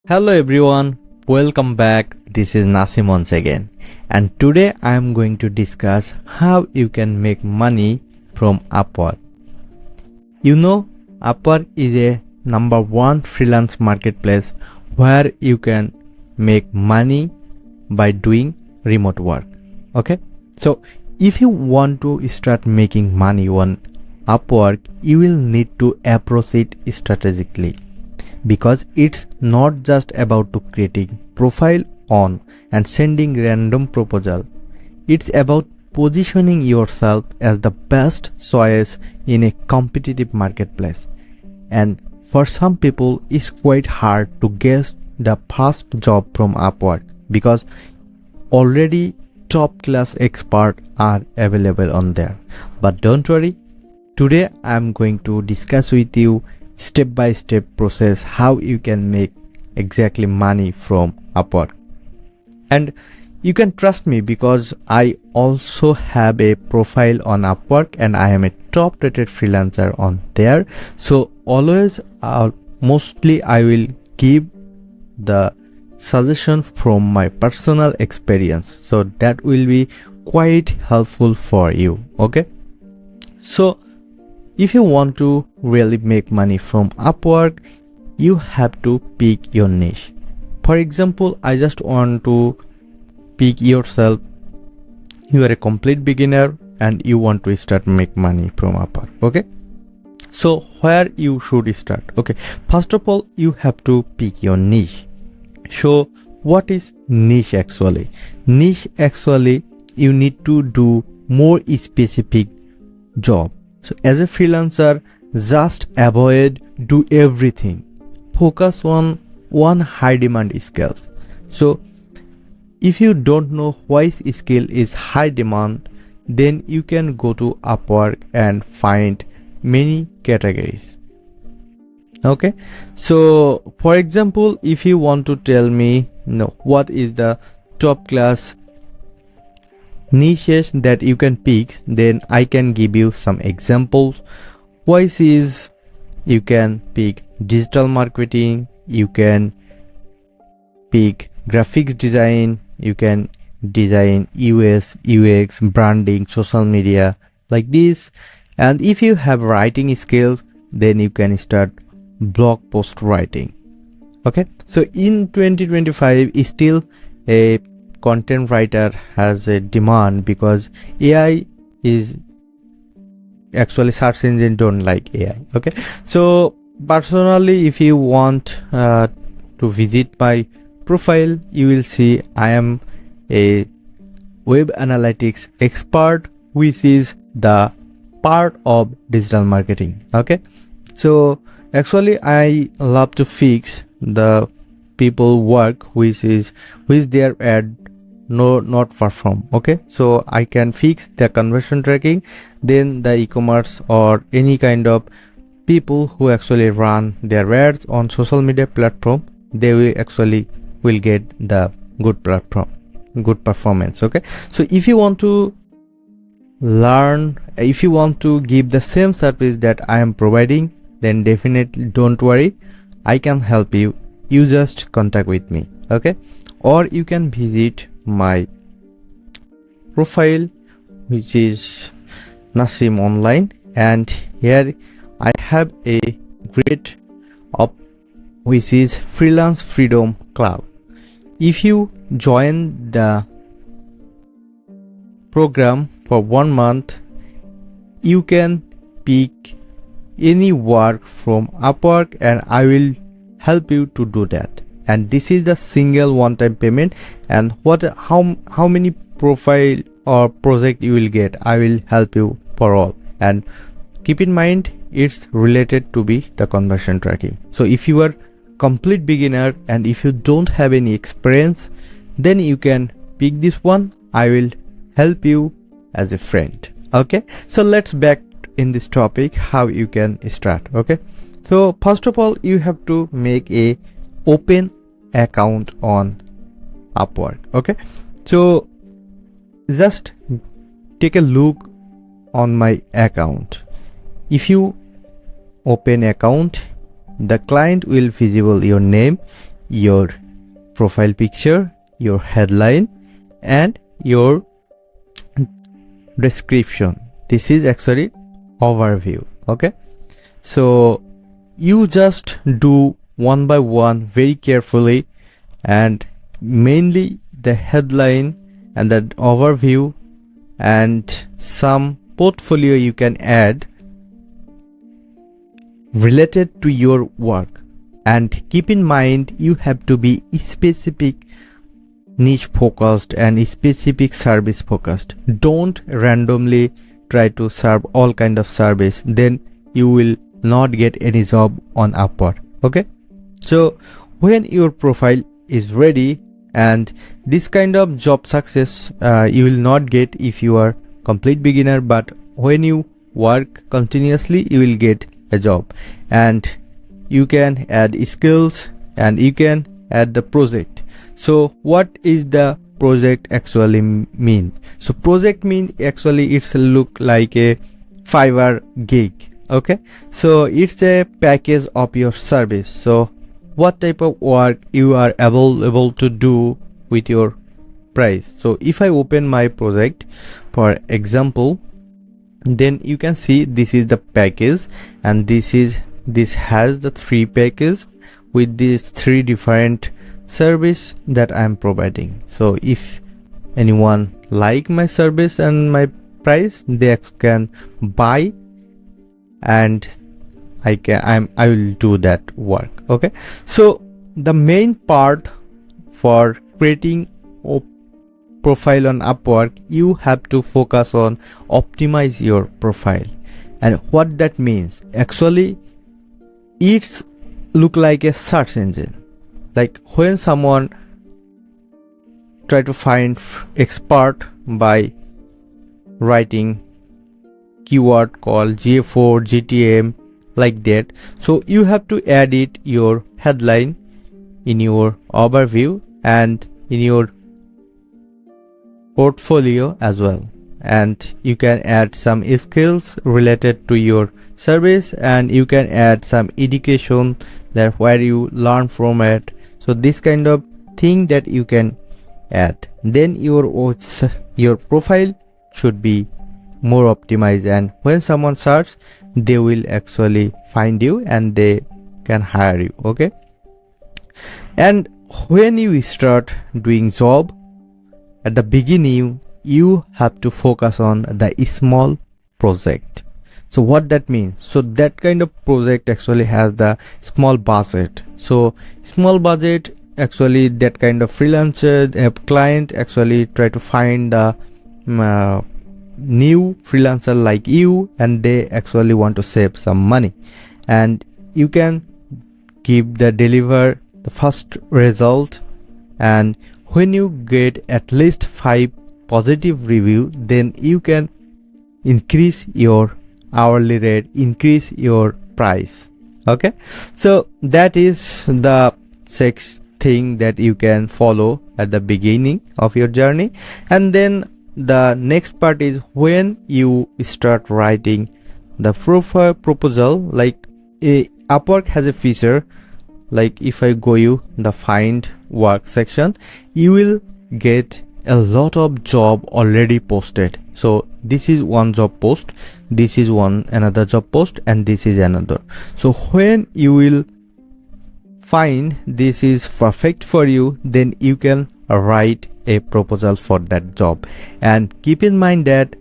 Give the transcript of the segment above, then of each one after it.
Hello everyone, welcome back. This is Nasim once again, and today I am going to discuss how you can make money from Upwork. You know, Upwork is a #1 freelance marketplace where you can make money by doing remote work. Okay, so if you want to start making money on Upwork, you will need to approach it strategically, because it's not just about to creating profile on and sending random proposal. It's about positioning yourself as the best choice in a competitive marketplace. And for some people it's quite hard to get the first job from Upwork because already top class experts are available on there. But don't worry, today I'm going to discuss with you step-by-step process how you can make exactly money from Upwork. And you can trust me because I also have a profile on Upwork and I am a top rated freelancer on there. So always mostly I will give the suggestion from my personal experience, so that will be quite helpful for you. Okay, so if you want to really make money from Upwork, you have to pick your niche. For example, I just want to pick yourself. You are a complete beginner and you want to start make money from Upwork. Okay, so where you should start? Okay, first of all, you have to pick your niche. So what is niche actually? Niche actually, you need to do more specific job. So as a freelancer, just avoid do everything. Focus on one high demand skills. So if you don't know why skill is high demand, then you can go to Upwork and find many categories. Okay, so for example, if you want to tell me what is the top class niches that you can pick, then I can give you some examples. Voice is, you can pick digital marketing, you can pick graphics design, you can design UX, branding, social media, like this. And if you have writing skills, then you can start blog post writing. Okay, so in 2025 still a content writer has a demand because AI is actually search engine don't like AI. Okay, so personally, if you want to visit my profile, you will see I am a web analytics expert, which is the part of digital marketing. Okay, so actually I love to fix the people work which their ad not perform. Okay, so I can fix the conversion tracking, then the e-commerce or any kind of people who actually run their ads on social media platform, they will get the good platform, good performance. Okay, so if you want to learn, if you want to give the same service that I am providing, then definitely don't worry, I can help you. You just contact with me. Okay, or you can visit my profile, which is Nasim online, and here I have a great up which is Freelance Freedom Club. If you join the program for 1 month, you can pick any work from Upwork and I will help you to do that. And this is the single one-time payment, and how many profile or project you will get, I will help you for all. And keep in mind, it's related to be the conversion tracking. So if you are complete beginner and if you don't have any experience, then you can pick this one. I will help you as a friend. Okay, so let's back in this topic how you can start. Okay, so first of all, you have to make a open account on Upwork. Okay, so just take a look on my account. If you open account, the client will visible your name, your profile picture, your headline, and your description. This is actually overview. Okay, so you just do one by one very carefully, and mainly the headline and the overview and some portfolio you can add related to your work. And keep in mind, you have to be specific, niche focused and specific service focused. Don't randomly try to serve all kind of service, then you will not get any job on Upwork. Okay, so when your profile is ready, and this kind of job success you will not get if you are complete beginner, but when you work continuously you will get a job. And you can add skills and you can add the project. So what is the project actually mean? So project mean actually it's look like a Fiverr gig. Okay, so it's a package of your service. So what type of work you are able to do with your price. So if I open my project for example, then you can see this is the package, and this has the 3 packages with these 3 different service that I am providing. So if anyone like my service and my price, they can buy, and I will do that work. Okay, so the main part for creating a profile on Upwork, you have to focus on optimize your profile. And what that means, actually it's look like a search engine. Like when someone try to find expert by writing keyword called GA4, GTM, like that. So you have to edit your headline in your overview and in your portfolio as well, and you can add some skills related to your service, and you can add some education that where you learn from it. So this kind of thing that you can add, then your profile should be more optimized, and when someone search, they will actually find you and they can hire you. Okay, and when you start doing job, at the beginning you have to focus on the small project. So what that means, so that kind of project actually has the small budget. So small budget, actually that kind of freelancer client actually try to find the new freelancer like you, and they actually want to save some money, and you can deliver the first result. And when you get at least 5 positive review, then you can increase your hourly rate, increase your price. Okay, so that is the 6th thing that you can follow at the beginning of your journey. And then the next part is when you start writing the profile proposal. Like Upwork has a feature, like if I go you the find work section, you will get a lot of job already posted. So this is one job post, this is another job post, and this is another. So when you will find this is perfect for you, then you can write a proposal for that job. And keep in mind that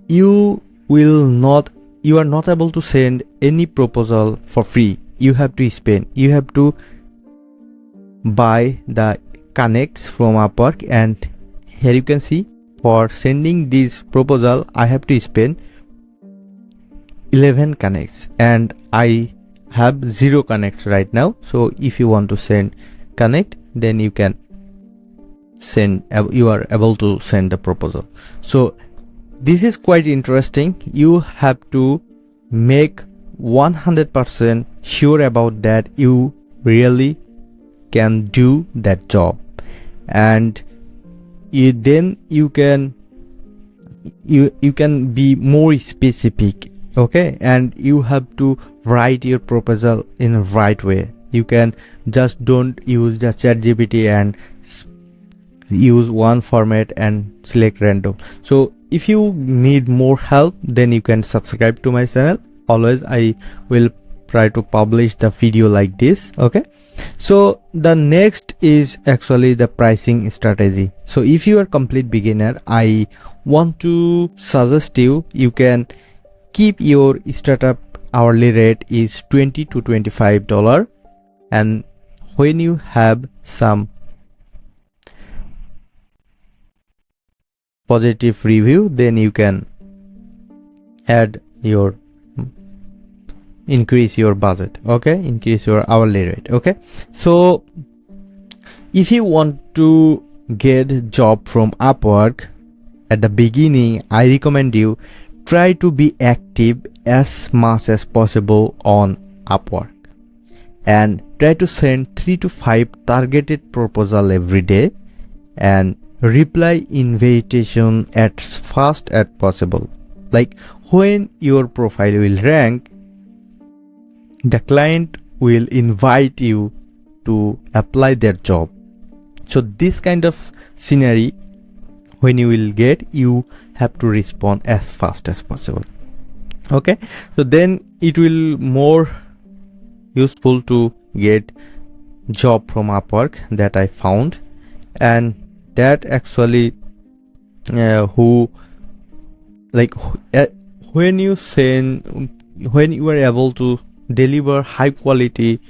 you are not able to send any proposal for free. You have to spend, you have to buy the connects from Upwork. And here you can see, for sending this proposal I have to spend 11 connects, and I have 0 connects right now. So if you want to send connect, then you can send, you are able to send the proposal. So this is quite interesting. You have to make 100% sure about that you really can do that job, and then you can be more specific. Okay, and you have to write your proposal in the right way. You can just don't use the ChatGPT and use one format and select random. So if you need more help, then you can subscribe to my channel. Always I will try to publish the video like this. Okay, so the next is actually the pricing strategy. So if you are complete beginner, I want to suggest you can keep your startup hourly rate is $20 to $25, and when you have some positive review, then you can add your increase your budget. Okay, increase your hourly rate. Okay, so if you want to get job from Upwork at the beginning, I recommend you try to be active as much as possible on Upwork and try to send 3 to 5 targeted proposal every day and reply invitation as fast as possible. Like when your profile will rank, the client will invite you to apply their job. So this kind of scenario, when you will get, you have to respond as fast as possible. Okay, so then it will more useful to get job from Upwork that I found, and that actually when you are able to deliver high quality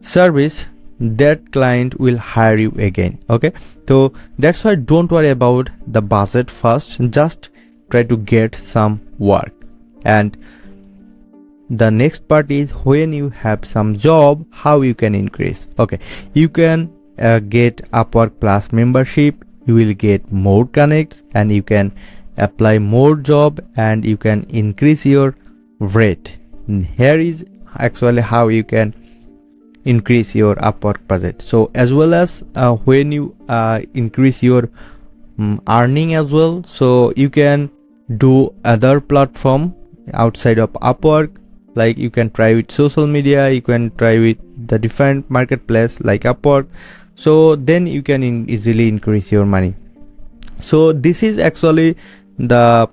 service, that client will hire you again. Okay, so that's why don't worry about the budget first, just try to get some work. And the next part is when you have some job, how you can increase. Okay, you can get Upwork Plus membership, you will get more connects and you can apply more job and you can increase your rate. Here is actually how you can increase your Upwork budget. So as well as when you increase your earning as well, so you can do other platform outside of Upwork. Like you can try with social media, you can try with the different marketplace like Upwork, so then you can easily increase your money. So this is actually the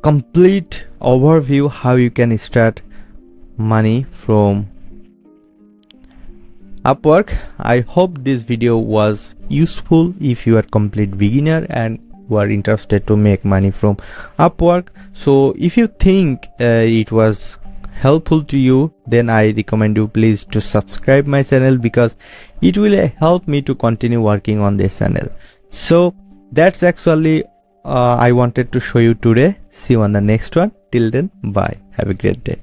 complete overview how you can start money from Upwork. I hope this video was useful if you are complete beginner and who are interested to make money from Upwork. So if you think it was helpful to you, then I recommend you please to subscribe my channel, because it will help me to continue working on this channel. So that's actually I wanted to show you today. See you on the next one. Till then, bye, have a great day.